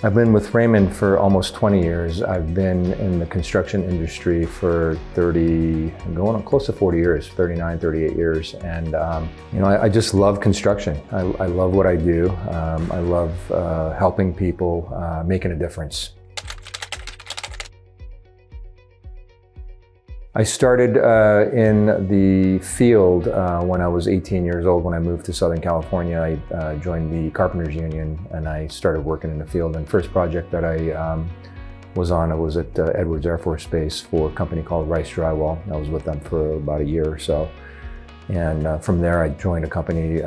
I've been with Raymond for almost 20 years. I've been in the construction industry for 30, going on close to 40 years, 39, 38 years. And I just love construction. I love what I do. I love helping people, making a difference. I started in the field when I was 18 years old. When I moved to Southern California, I joined the Carpenters Union and I started working in the field. And the first project that I was on, I was at Edwards Air Force Base for a company called Rice Drywall. I was with them for about a year or so. And from there, I joined a company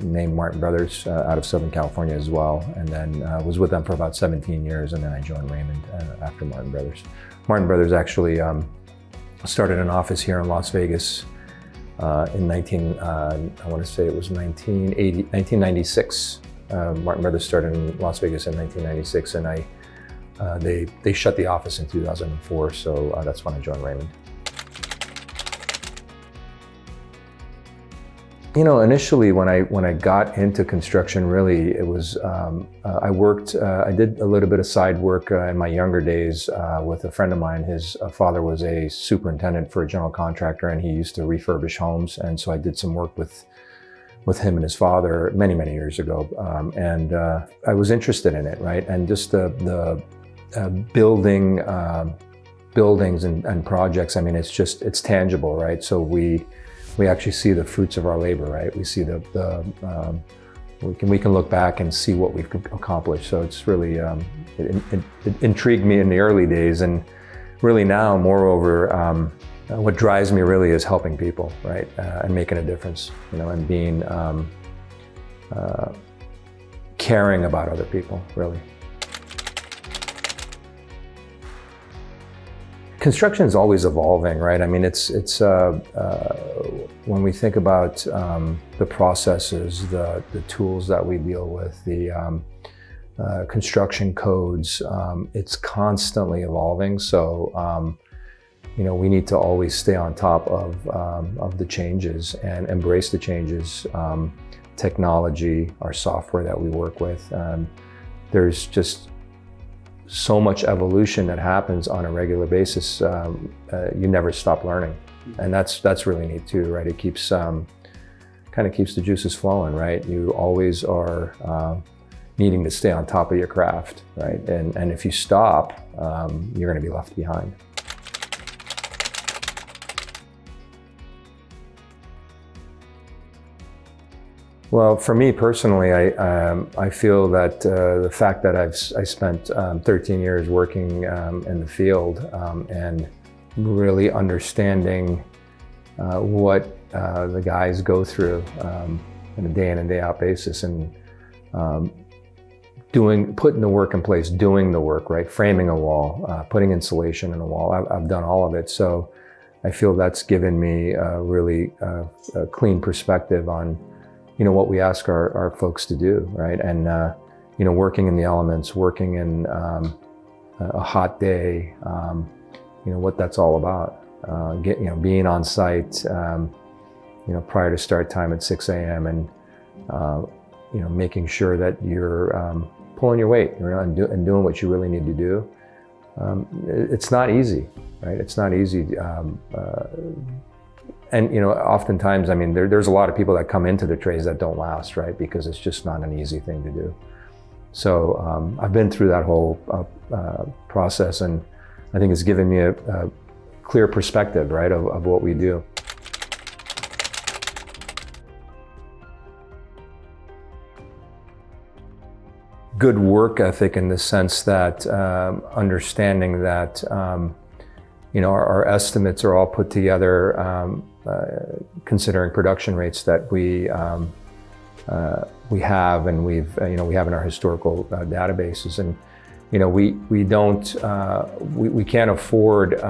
named Martin Brothers out of Southern California as well. And then was with them for about 17 years. And then I joined Raymond after Martin Brothers. Martin Brothers actually started an office here in Las Vegas in 1996. Martin Brothers started in Las Vegas in 1996, and they shut the office in 2004. So that's when I joined Raymond. You know, initially when I got into construction, really it was I did a little bit of side work in my younger days with a friend of mine. His father was a superintendent for a general contractor, and he used to refurbish homes. And so I did some work with him and his father many years ago, and I was interested in it, right? And just the building buildings and projects. I mean, it's tangible, right? So we actually see the fruits of our labor, right? We see we can look back and see what we've accomplished. So it's really, it intrigued me in the early days, and really now, moreover, what drives me really is helping people, right? And making a difference, you know, and being, caring about other people, really. Construction is always evolving, right? I mean, it's when we think about the processes, the tools that we deal with, the construction codes, it's constantly evolving. So, you know, we need to always stay on top of the changes and embrace the changes. Technology, our software that we work with, there's just so much evolution that happens on a regular basis. You never stop learning, and that's really neat too, right? It keeps kind of keeps the juices flowing, right? You always are needing to stay on top of your craft, right? And if you stop, you're going to be left behind. Well, for me personally, I feel that the fact that I spent 13 years working in the field and really understanding what the guys go through on a day in and day out basis, and putting the work in place, doing the work, right? Framing a wall, putting insulation in a wall. I've done all of it. So I feel that's given me a really clean perspective on, you know, what we ask our folks to do, right? And, you know, working in the elements, working in a hot day, you know, what that's all about. Being on site, you know, prior to start time at 6 a.m. and, you know, making sure that you're pulling your weight, you know, and doing what you really need to do. It's not easy, right? It's not easy. And, you know, oftentimes, I mean, there's a lot of people that come into the trades that don't last, right? Because it's just not an easy thing to do. So I've been through that whole process, and I think it's given me a clear perspective, right, of what we do. Good work ethic in the sense that understanding that, you know, our estimates are all put together considering production rates that we have, and we have in our historical databases, and you know, we can't afford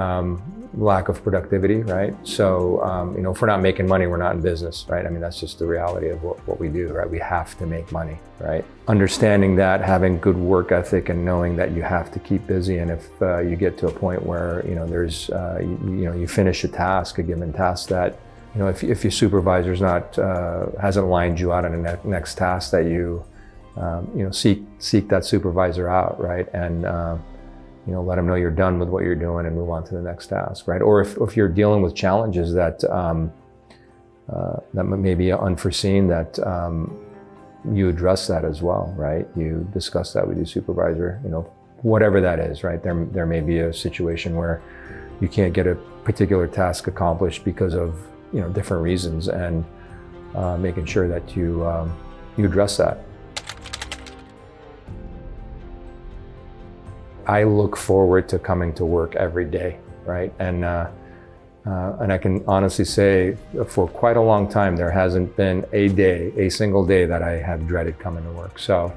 lack of productivity, right? So you know, if we're not making money, we're not in business, right? I mean, that's just the reality of what we do, right? We have to make money, right? Understanding that, having good work ethic, and knowing that you have to keep busy, and if you get to a point where, you know, there's you finish a given task that, you know, if your supervisor's not hasn't lined you out on the next task that you seek that supervisor out, right? And let them know you're done with what you're doing and move on to the next task, right? Or if you're dealing with challenges that may be unforeseen, that you address that as well, right? You discuss that with your supervisor, whatever that is, right? There may be a situation where you can't get a particular task accomplished because of different reasons, and making sure that you address that. I look forward to coming to work every day, right? And I can honestly say for quite a long time, there hasn't been a single day that I have dreaded coming to work. So,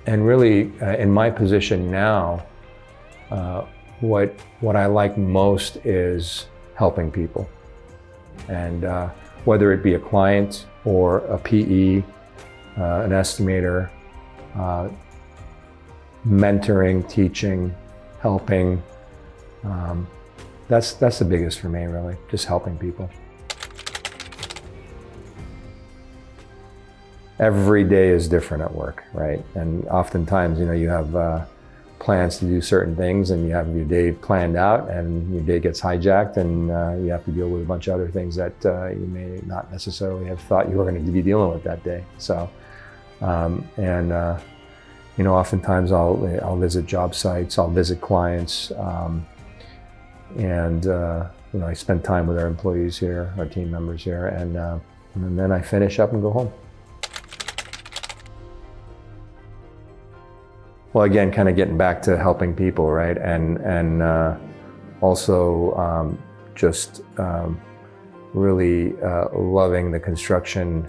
and really in my position now, what I like most is helping people. And whether it be a client or a PE, an estimator, mentoring, teaching, helping, that's the biggest for me, really, just helping people. Every day is different at work, right? And oftentimes, you have plans to do certain things, and you have your day planned out, and your day gets hijacked, and you have to deal with a bunch of other things that you may not necessarily have thought you were going to be dealing with that day. So, oftentimes I'll visit job sites, I'll visit clients, and I spend time with our employees here, our team members here, and then I finish up and go home. Well, again, kind of getting back to helping people, right? And also just really loving the construction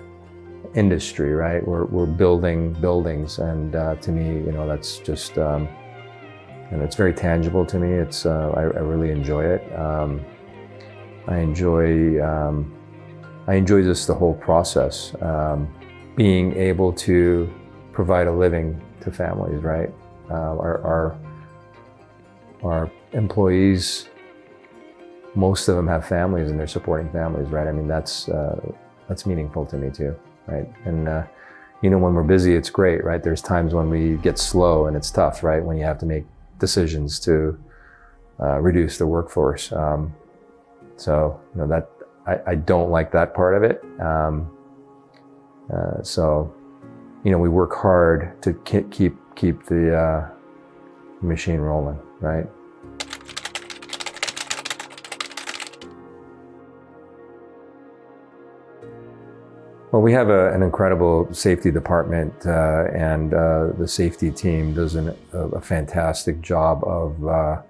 industry, right? We're building buildings, and to me, that's just, and it's very tangible to me. It's I really enjoy it. I enjoy just the whole process, being able to provide a living to families, right? Our employees, most of them have families, and they're supporting families, right? I mean, that's meaningful to me too, right? And when we're busy, it's great, right? There's times when we get slow and it's tough, right? When you have to make decisions to reduce the workforce. So that I don't like that part of it. So we work hard to keep the machine rolling, right? Well, we have an incredible safety department, and the safety team does a fantastic job of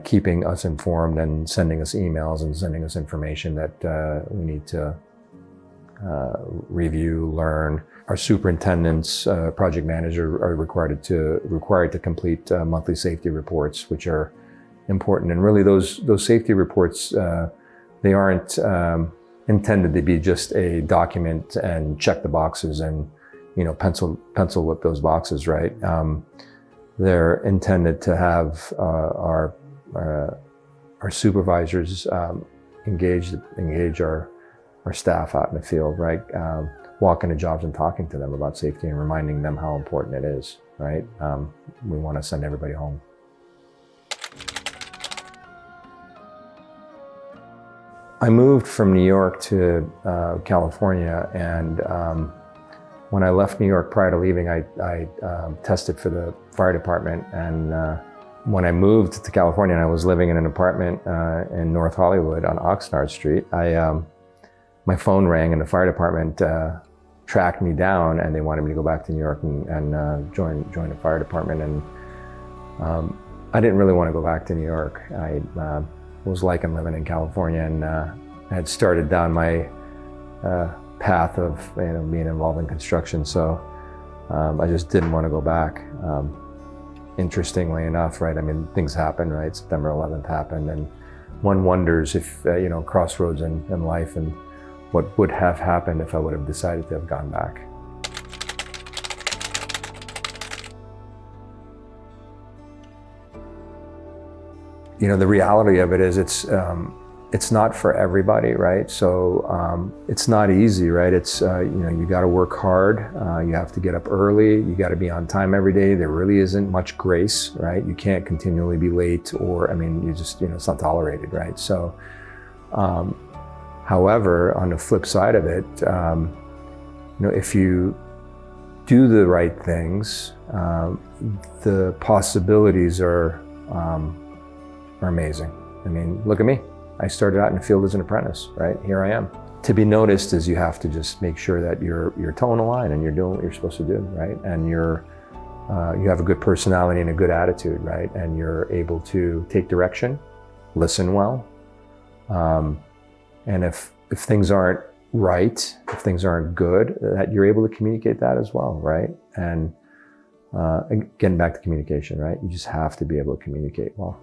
keeping us informed and sending us emails and sending us information that we need to review, learn. Our superintendents, project manager are required to complete monthly safety reports, which are important. And really, those safety reports, they aren't intended to be just a document and check the boxes and pencil whip those boxes, right? They're intended to have our supervisors engage our staff out in the field, right? Walking to jobs and talking to them about safety and reminding them how important it is, right? We want to send everybody home. I moved from New York to California, and when I left New York prior to leaving, I tested for the fire department. And when I moved to California and I was living in an apartment in North Hollywood on Oxnard Street, my phone rang, and the fire department tracked me down, and they wanted me to go back to New York and join the fire department. And I didn't really want to go back to New York. I was liking living in California, and I had started down my path of being involved in construction, so I just didn't want to go back. Interestingly enough, right, I mean, things happen, right? September 11th happened, and one wonders if, crossroads in life, and what would have happened if I would have decided to have gone back. The reality of it is it's it's not for everybody, right? So it's not easy, right? It's, you got to work hard. You have to get up early. You got to be on time every day. There really isn't much grace, right? You can't continually be late or, you just, it's not tolerated, right? So, however, on the flip side of it, if you do the right things, the possibilities are amazing. Look at me. I started out in the field as an apprentice, right? Here I am. To be noticed is you have to just make sure that you're toeing the line and you're doing what you're supposed to do, right? And you have a good personality and a good attitude, right? And you're able to take direction, listen well, and if things aren't right, if things aren't good, that you're able to communicate that as well, right? And getting back to communication, right? You just have to be able to communicate well.